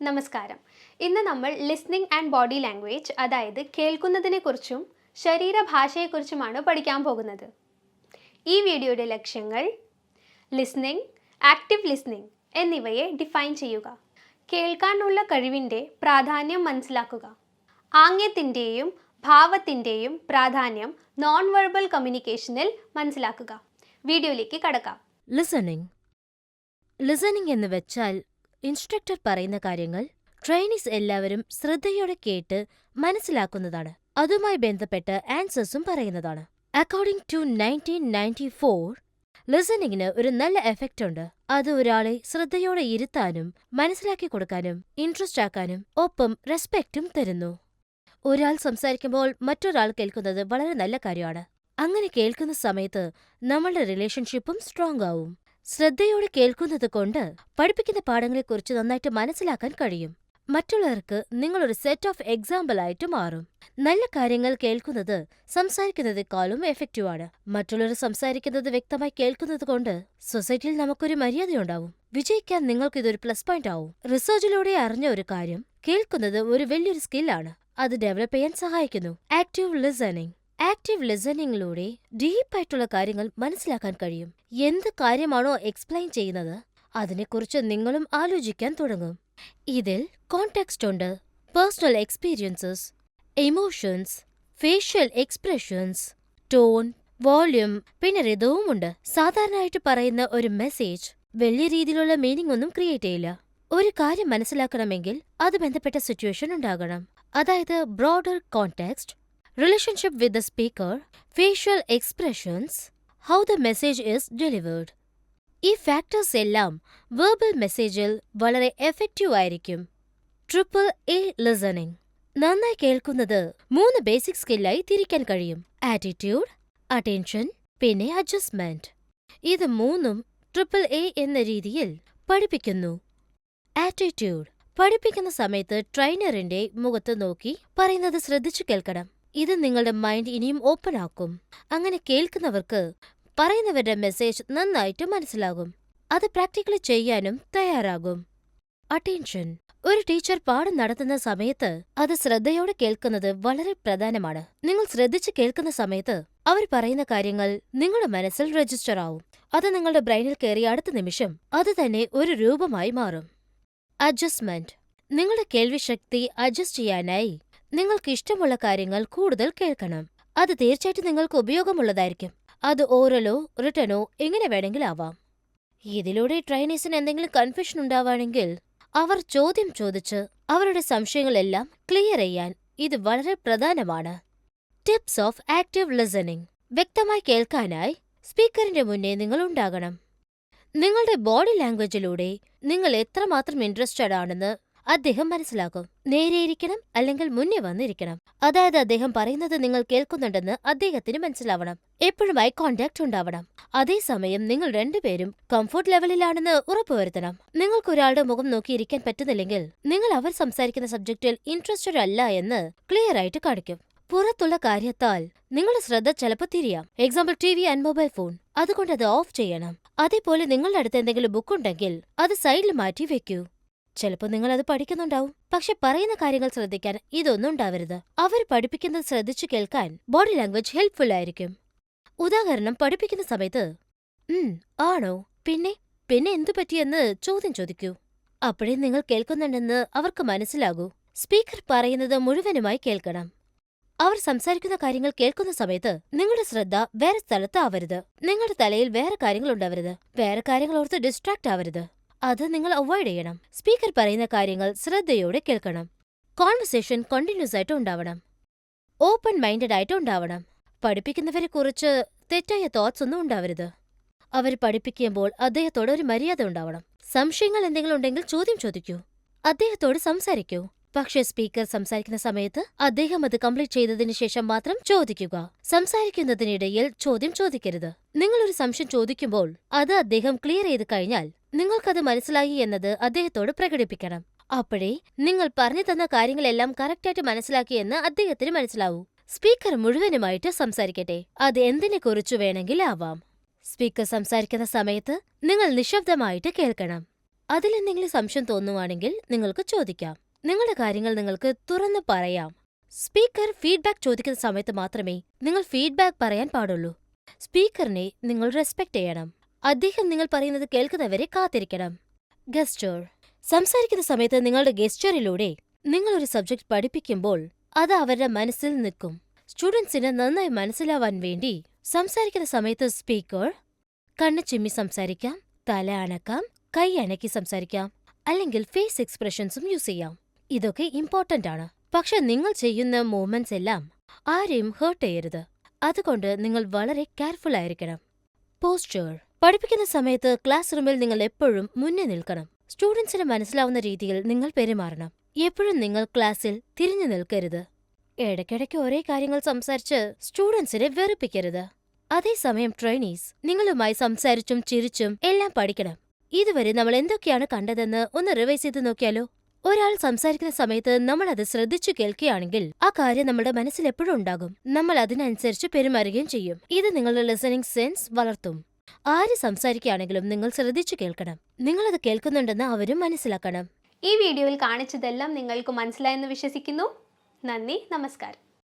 നമസ്കാരം. ഇന്ന് നമ്മൾ ലിസ്ണിംഗ് ആൻഡ് ബോഡി ലാംഗ്വേജ് അതായത് കേൾക്കുന്നതിനെക്കുറിച്ചും ശരീരഭാഷയെക്കുറിച്ചുമാണ് പഠിക്കാൻ പോകുന്നത്. ഈ വീഡിയോയുടെ ലക്ഷ്യങ്ങൾ ലിസ്ണിംഗ്, ആക്റ്റീവ് ലിസ്ണിംഗ് എന്നിവയെ ഡിഫൈൻ ചെയ്യുക, കേൾക്കാനുള്ള കഴിവിൻ്റെ പ്രാധാന്യം മനസ്സിലാക്കുക, ആംഗ്യത്തിൻ്റെയും ഭാവത്തിൻ്റെയും പ്രാധാന്യം നോൺ വെർബൽ കമ്മ്യൂണിക്കേഷനിൽ മനസ്സിലാക്കുക. വീഡിയോയിലേക്ക് കടക്കാം. ലിസണിംഗ് എന്ന് വെച്ചാൽ ഇൻസ്ട്രക്ടർ പറയുന്ന കാര്യങ്ങൾ ട്രെയിനീസ് എല്ലാവരും ശ്രദ്ധയോടെ കേട്ട് മനസ്സിലാക്കുന്നതാണ്. അതുമായി ബന്ധപ്പെട്ട് ആൻസേഴ്സും പറയുന്നതാണ്. അക്കോർഡിംഗ് ടു 1994, ലിസണിങ്ങിന് ഒരു നല്ല എഫക്റ്റ് ഉണ്ട്. അത് ഒരാളെ ശ്രദ്ധയോടെ ഇരുത്താനും മനസ്സിലാക്കി കൊടുക്കാനും ഇൻട്രസ്റ്റ് ആക്കാനും ഒപ്പം റെസ്പെക്റ്റും തരുന്നു. ഒരാൾ സംസാരിക്കുമ്പോൾ മറ്റൊരാൾ കേൾക്കുന്നത് വളരെ നല്ല കാര്യമാണ്. അങ്ങനെ കേൾക്കുന്ന സമയത്ത് നമ്മളുടെ റിലേഷൻഷിപ്പും സ്ട്രോങ് ആവും. ശ്രദ്ധയോടെ കേൾക്കുന്നത് കൊണ്ട് പഠിപ്പിക്കുന്ന പാഠങ്ങളെക്കുറിച്ച് നന്നായിട്ട് മനസ്സിലാക്കാൻ കഴിയും. മറ്റുള്ളവർക്ക് നിങ്ങളൊരു സെറ്റ് ഓഫ് എക്സാമ്പിൾ ആയിട്ട് മാറും. നല്ല കാര്യങ്ങൾ കേൾക്കുന്നത് സംസാരിക്കുന്നതിനേക്കാളും എഫക്റ്റീവാണ്. മറ്റുള്ളവർ സംസാരിക്കുന്നത് വ്യക്തമായി കേൾക്കുന്നത് കൊണ്ട് സൊസൈറ്റിയിൽ നമുക്കൊരു മര്യാദയുണ്ടാവും. വിജയിക്കാൻ നിങ്ങൾക്കിതൊരു പ്ലസ് പോയിന്റ് ആവും. റിസർച്ചിലൂടെ അറിഞ്ഞ ഒരു കാര്യം, കേൾക്കുന്നത് ഒരു വലിയൊരു സ്കില്ലാണ്. അത് ഡെവലപ്പ് ചെയ്യാൻ സഹായിക്കുന്നു. ആക്റ്റീവ് ലിസണിംഗിലൂടെ ഡീപ്പായിട്ടുള്ള കാര്യങ്ങൾ മനസ്സിലാക്കാൻ കഴിയും. എന്ത് കാര്യമാണോ എക്സ്പ്ലെയിൻ ചെയ്യുന്നത് അതിനെക്കുറിച്ച് നിങ്ങളും ആലോചിക്കാൻ തുടങ്ങും. ഇതിൽ കോണ്ടെക്സ്റ്റ് ഉണ്ട്, personal experiences, emotions, facial expressions, tone, volume, പിന്നെ റിതവുമുണ്ട്. സാധാരണയായിട്ട് പറയുന്ന ഒരു മെസ്സേജ് വലിയ രീതിയിലുള്ള മീനിംഗ് ഒന്നും ക്രിയേറ്റ് ചെയ്യില്ല. ഒരു കാര്യം മനസ്സിലാക്കണമെങ്കിൽ അത് ബന്ധപ്പെട്ട സിറ്റുവേഷൻ ഉണ്ടാകണം. അതായത് broader context, relationship with the speaker, facial expressions, how the message is delivered. ഈ ഫാക്ടേഴ്സ് എല്ലാം വെർബൽ മെസ്സേജിൽ വളരെ എഫക്റ്റീവ് ആയിരിക്കും. AAA listening. നന്നായി കേൾക്കുന്നത് 3 ബേസിക് സ്കില്ലായി തിരിക്കാൻ കഴിയും. ആറ്റിറ്റ്യൂഡ്, അറ്റൻഷൻ, പിന്നെ അഡ്ജസ്റ്റ്മെന്റ്. ഇത് 3ഉം AAA എന്ന രീതിയിൽ പഠിപ്പിക്കുന്നു. ആറ്റിറ്റ്യൂഡ് പഠിപ്പിക്കുന്ന സമയത്ത് ട്രെയിനറിന്റെ മുഖത്ത് നോക്കി പറയുന്നത് ശ്രദ്ധിച്ചു കേൾക്കണം. ഇത് നിങ്ങളുടെ മൈൻഡ് ഇനിയും ഓപ്പൺ ആക്കും. അങ്ങനെ കേൾക്കുന്നവർക്ക് പറയുന്നവരുടെ മെസ്സേജ് നന്നായിട്ട് മനസ്സിലാകും. അത് പ്രാക്ടിക്കലി ചെയ്യാനും തയ്യാറാകും. അറ്റൻഷൻ. ഒരു ടീച്ചർ പാഠം നടത്തുന്ന സമയത്ത് അത് ശ്രദ്ധയോടെ കേൾക്കുന്നത് വളരെ പ്രധാനമാണ്. നിങ്ങൾ ശ്രദ്ധിച്ച് കേൾക്കുന്ന സമയത്ത് അവർ പറയുന്ന കാര്യങ്ങൾ നിങ്ങളുടെ മനസ്സിൽ രജിസ്റ്റർ ആവും. അത് നിങ്ങളുടെ ബ്രെയിനിൽ കയറിയ അടുത്ത നിമിഷം അത് തന്നെ ഒരു രൂപമായി മാറും. അഡ്ജസ്റ്റ്മെന്റ്. നിങ്ങളുടെ കേൾവിശക്തി അഡ്ജസ്റ്റ് ചെയ്യാനായി നിങ്ങൾക്ക് ഇഷ്ടമുള്ള കാര്യങ്ങൾ കൂടുതൽ കേൾക്കണം. അത് തീർച്ചയായിട്ടും നിങ്ങൾക്ക് ഉപയോഗമുള്ളതായിരിക്കും. അത് ഓറലോ റിട്ടനോ എങ്ങനെ വേണമെങ്കിലും ആവാം. ഇതിലൂടെ ട്രെയിനീസിന് എന്തെങ്കിലും കൺഫ്യൂഷൻ ഉണ്ടാവുകയാണെങ്കിൽ അവർ ചോദ്യം ചോദിച്ച് അവരുടെ സംശയങ്ങളെല്ലാം ക്ലിയർ ചെയ്യാൻ ഇത് വളരെ പ്രധാനമാണ്. Tips of active listening. വ്യക്തമായി കേൾക്കാനായി സ്പീക്കറിന്റെ മുന്നേ നിങ്ങൾ ഉണ്ടാകണം. നിങ്ങളുടെ ബോഡി ലാംഗ്വേജിലൂടെ നിങ്ങൾ എത്രമാത്രം ഇൻട്രസ്റ്റഡ് ആണെന്ന് അദ്ദേഹം മനസ്സിലാക്കും. നേരെയിരിക്കണം, അല്ലെങ്കിൽ മുന്നേ വന്നിരിക്കണം. അതായത് അദ്ദേഹം പറയുന്നത് നിങ്ങൾ കേൾക്കുന്നുണ്ടെന്ന് അദ്ദേഹത്തിന് മനസ്സിലാവണം. എപ്പോഴും ഐ കോണ്ടാക്ട് ഉണ്ടാവണം. അതേസമയം നിങ്ങൾ രണ്ടുപേരും കംഫർട്ട് ലെവലിലാണെന്ന് ഉറപ്പുവരുത്തണം. നിങ്ങൾക്കൊരാളുടെ മുഖം നോക്കിയിരിക്കാൻ പറ്റുന്നില്ലെങ്കിൽ നിങ്ങൾ അവർ സംസാരിക്കുന്ന സബ്ജക്റ്റിൽ ഇൻട്രസ്റ്റഡ് അല്ല എന്ന് ക്ലിയർ ആയിട്ട് കാണിക്കും. പുറത്തുള്ള കാര്യത്താൽ നിങ്ങളുടെ ശ്രദ്ധ ചിലപ്പോൾ തിരിയാം. Example TV and mobile phone. അതുകൊണ്ട് അത് ഓഫ് ചെയ്യണം. അതേപോലെ നിങ്ങളുടെ അടുത്ത് എന്തെങ്കിലും ബുക്ക് ഉണ്ടെങ്കിൽ അത് സൈഡിൽ മാറ്റി വെക്കൂ. ചിലപ്പോൾ നിങ്ങൾ അത് പഠിക്കുന്നുണ്ടാവും, പക്ഷെ പറയുന്ന കാര്യങ്ങൾ ശ്രദ്ധിക്കാൻ ഇതൊന്നും ഉണ്ടാവരുത്. അവർ പഠിപ്പിക്കുന്നത് ശ്രദ്ധിച്ചു കേൾക്കാൻ ബോഡി ലാംഗ്വേജ് ഹെൽപ്ഫുൾ ആയിരിക്കും. ഉദാഹരണം, പഠിപ്പിക്കുന്ന സമയത്ത് ആണോ, പിന്നെ എന്തു പറ്റിയെന്ന് ചോദ്യം ചോദിക്കൂ. അപ്പോഴേ നിങ്ങൾ കേൾക്കുന്നുണ്ടെന്ന് അവർക്ക് മനസ്സിലാകൂ. സ്പീക്കർ പറയുന്നത് മുഴുവനുമായി കേൾക്കണം. അവർ സംസാരിക്കുന്ന കാര്യങ്ങൾ കേൾക്കുന്ന സമയത്ത് നിങ്ങളുടെ ശ്രദ്ധ വേറെ സ്ഥലത്ത് ആവരുത്. നിങ്ങളുടെ തലയിൽ വേറെ കാര്യങ്ങൾ ഉണ്ടാവരുത്. വേറെ കാര്യങ്ങൾ ഓർത്ത് ഡിസ്ട്രാക്ട് ആവരുത്. അത് നിങ്ങൾ അവോയ്ഡ് ചെയ്യണം. സ്പീക്കർ പറയുന്ന കാര്യങ്ങൾ ശ്രദ്ധയോടെ കേൾക്കണം. കോൺവെർസേഷൻ കണ്ടിന്യൂസ് ആയിട്ട് ഉണ്ടാവണം. ഓപ്പൺ മൈൻഡഡ് ആയിട്ട് ഉണ്ടാവണം. പഠിപ്പിക്കുന്നവരെ കുറിച്ച് തെറ്റായ തോട്ട്സ് ഒന്നും ഉണ്ടാവരുത്. അവർ പഠിപ്പിക്കുമ്പോൾ അദ്ദേഹത്തോട് ഒരു മര്യാദ ഉണ്ടാവണം. സംശയങ്ങൾ എന്തെങ്കിലും ഉണ്ടെങ്കിൽ ചോദ്യം ചോദിക്കൂ. അദ്ദേഹത്തോട് സംസാരിക്കൂ. പക്ഷേ സ്പീക്കർ സംസാരിക്കുന്ന സമയത്ത് അദ്ദേഹം അത് കംപ്ലീറ്റ് ചെയ്തതിനു ശേഷം മാത്രം ചോദിക്കുക. സംസാരിക്കുന്നതിനിടയിൽ ചോദ്യം ചോദിക്കരുത്. നിങ്ങളൊരു സംശയം ചോദിക്കുമ്പോൾ അത് അദ്ദേഹം ക്ലിയർ ചെയ്ത് കഴിഞ്ഞാൽ നിങ്ങൾക്കത് മനസ്സിലായി എന്നത് അദ്ദേഹത്തോട് പ്രകടിപ്പിക്കണം. അപ്പോഴേ നിങ്ങൾ പറഞ്ഞു തന്ന കാര്യങ്ങളെല്ലാം കറക്റ്റായിട്ട് മനസ്സിലാക്കിയെന്ന് അദ്ദേഹത്തിന് മനസ്സിലാവൂ. സ്പീക്കർ മുഴുവനുമായിട്ട് സംസാരിക്കട്ടെ. അത് എന്തിനെക്കുറിച്ചു വേണമെങ്കിൽ ആവാം. സ്പീക്കർ സംസാരിക്കുന്ന സമയത്ത് നിങ്ങൾ നിശബ്ദമായിട്ട് കേൾക്കണം. അതിലെന്തെങ്കിലും സംശയം തോന്നുവാണെങ്കിൽ നിങ്ങൾക്ക് ചോദിക്കാം. നിങ്ങളുടെ കാര്യങ്ങൾ നിങ്ങൾക്ക് തുറന്നു പറയാം. സ്പീക്കർ ഫീഡ്ബാക്ക് ചോദിക്കുന്ന സമയത്ത് മാത്രമേ നിങ്ങൾ ഫീഡ്ബാക്ക് പറയാൻ പാടുള്ളൂ. സ്പീക്കറിനെ നിങ്ങൾ റെസ്പെക്ട് ചെയ്യണം. അദ്ദേഹം നിങ്ങൾ പറയുന്നത് കേൾക്കുന്നവരെ കാത്തിരിക്കണം. ഗസ്റ്റർ. സംസാരിക്കുന്ന സമയത്ത് നിങ്ങളുടെ ഗസ്റ്ററിലൂടെ നിങ്ങൾ ഒരു സബ്ജക്ട് പഠിപ്പിക്കുമ്പോൾ അത് അവരുടെ മനസ്സിൽ നിൽക്കും. സ്റ്റുഡൻസിന് നന്നായി മനസ്സിലാവാൻ വേണ്ടി സംസാരിക്കുന്ന സമയത്ത് സ്പീക്കർ കണ്ണ് ചിമ്മി സംസാരിക്കാം, തല അനക്കാം, കൈ അനക്കി സംസാരിക്കാം, അല്ലെങ്കിൽ ഫേസ് എക്സ്പ്രഷൻസും യൂസ് ചെയ്യാം. ഇതൊക്കെ ഇമ്പോർട്ടന്റ് ആണ്. പക്ഷെ നിങ്ങൾ ചെയ്യുന്ന മൂവ്മെന്റ്സ് എല്ലാം ആരെയും ഹേർട്ട് ചെയ്യരുത്. അതുകൊണ്ട് നിങ്ങൾ വളരെ കെയർഫുൾ ആയിരിക്കണം. പോസ്ചർ. പഠിപ്പിക്കുന്ന സമയത്ത് ക്ലാസ് റൂമിൽ നിങ്ങൾ എപ്പോഴും മുന്നേ നിൽക്കണം. സ്റ്റുഡൻസിന് മനസ്സിലാവുന്ന രീതിയിൽ നിങ്ങൾ പെരുമാറണം. എപ്പോഴും നിങ്ങൾ ക്ലാസ്സിൽ തിരിഞ്ഞു നിൽക്കരുത്. ഇടയ്ക്കിടയ്ക്ക് ഒരേ കാര്യങ്ങൾ സംസാരിച്ച് സ്റ്റുഡൻസിനെ വെറുപ്പിക്കരുത്. അതേസമയം ട്രെയിനീസ് നിങ്ങളുമായി സംസാരിച്ചും ചിരിച്ചും എല്ലാം പഠിക്കണം. ഇതുവരെ നമ്മൾ എന്തൊക്കെയാണ് കണ്ടതെന്ന് ഒന്ന് റിവൈസ് ചെയ്ത് നോക്കിയാലോ? ഒരാൾ സംസാരിക്കുന്ന സമയത്ത് നമ്മൾ അത് ശ്രദ്ധിച്ചു കേൾക്കുകയാണെങ്കിൽ ആ കാര്യം നമ്മുടെ മനസ്സിൽ എപ്പോഴും ഉണ്ടാകും. നമ്മൾ അതിനനുസരിച്ച് പെരുമാറുകയും ചെയ്യും. ഇത് നിങ്ങളുടെ ലിസണിംഗ് സെൻസ് വളർത്തും. ആര് സംസാരിക്കുകയാണെങ്കിലും നിങ്ങൾ ശ്രദ്ധിച്ചു കേൾക്കണം. നിങ്ങളത് കേൾക്കുന്നുണ്ടെന്ന് അവരും മനസ്സിലാക്കണം. ഈ വീഡിയോയിൽ കാണിച്ചതെല്ലാം നിങ്ങൾക്ക് മനസ്സിലായെന്ന് വിശ്വസിക്കുന്നു. നന്ദി, നമസ്കാരം.